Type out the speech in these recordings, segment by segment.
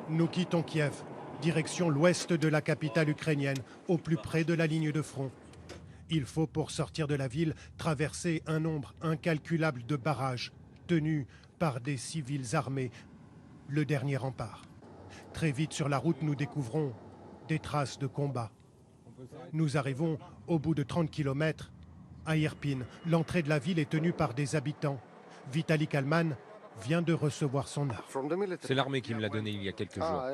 Nous quittons Kiev, direction l'ouest de la capitale ukrainienne, au plus près de la ligne de front. Il faut, pour sortir de la ville, traverser un nombre incalculable de barrages, tenus par des civils armés, le dernier rempart. Très vite sur la route, nous découvrons des traces de combat. Nous arrivons au bout de 30 km à Irpin. L'entrée de la ville est tenue par des habitants. Vitali Kalman vient de recevoir son arme. C'est l'armée qui me l'a donné il y a quelques jours.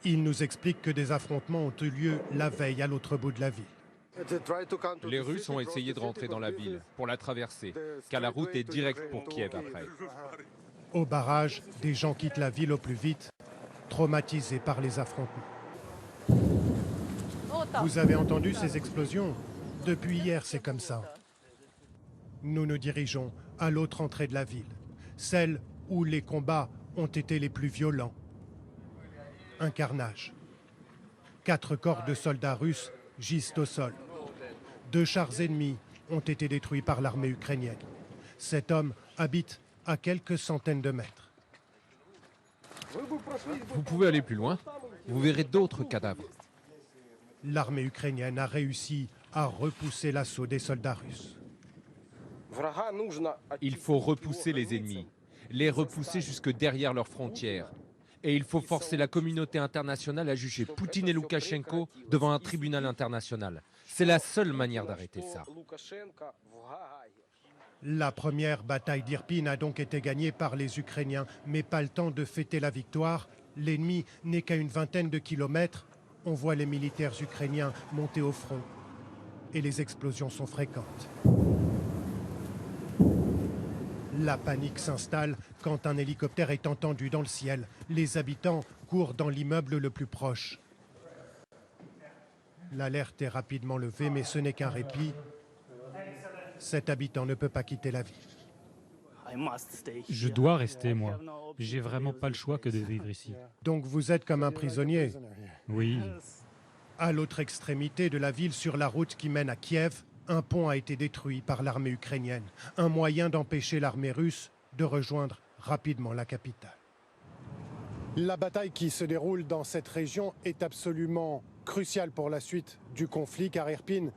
Il nous explique que des affrontements ont eu lieu la veille à l'autre bout de la ville. Les Russes ont essayé de rentrer dans la ville pour la traverser, car la route est directe pour Kiev après. Au barrage, des gens quittent la ville au plus vite, traumatisés par les affrontements. Vous avez entendu ces explosions? Depuis hier, c'est comme ça. Nous nous dirigeons à l'autre entrée de la ville, celle où les combats ont été les plus violents. Un carnage. 4 corps de soldats russes gisent au sol. 2 chars ennemis ont été détruits par l'armée ukrainienne. 7 hommes habitent à quelques centaines de mètres. Vous pouvez aller plus loin, vous verrez d'autres cadavres. L'armée ukrainienne a réussi à repousser l'assaut des soldats russes. Il faut repousser les ennemis, les repousser jusque derrière leurs frontières. Et il faut forcer la communauté internationale à juger Poutine et Loukachenko devant un tribunal international. C'est la seule manière d'arrêter ça. La première bataille d'Irpin a donc été gagnée par les Ukrainiens, mais pas le temps de fêter la victoire. L'ennemi n'est qu'à une vingtaine de kilomètres. On voit les militaires ukrainiens monter au front et les explosions sont fréquentes. La panique s'installe quand un hélicoptère est entendu dans le ciel. Les habitants courent dans l'immeuble le plus proche. L'alerte est rapidement levée, mais ce n'est qu'un répit. Cet habitant ne peut pas quitter la ville. Je dois rester, moi. J'ai vraiment pas le choix que de vivre ici. Donc vous êtes comme un prisonnier. Oui. À l'autre extrémité de la ville, sur la route qui mène à Kiev, un pont a été détruit par l'armée ukrainienne. Un moyen d'empêcher l'armée russe de rejoindre rapidement la capitale. La bataille qui se déroule dans cette région est absolument cruciale pour la suite du conflit, car Irpin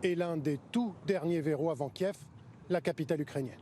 est l'un des tout derniers verrous avant Kiev, la capitale ukrainienne.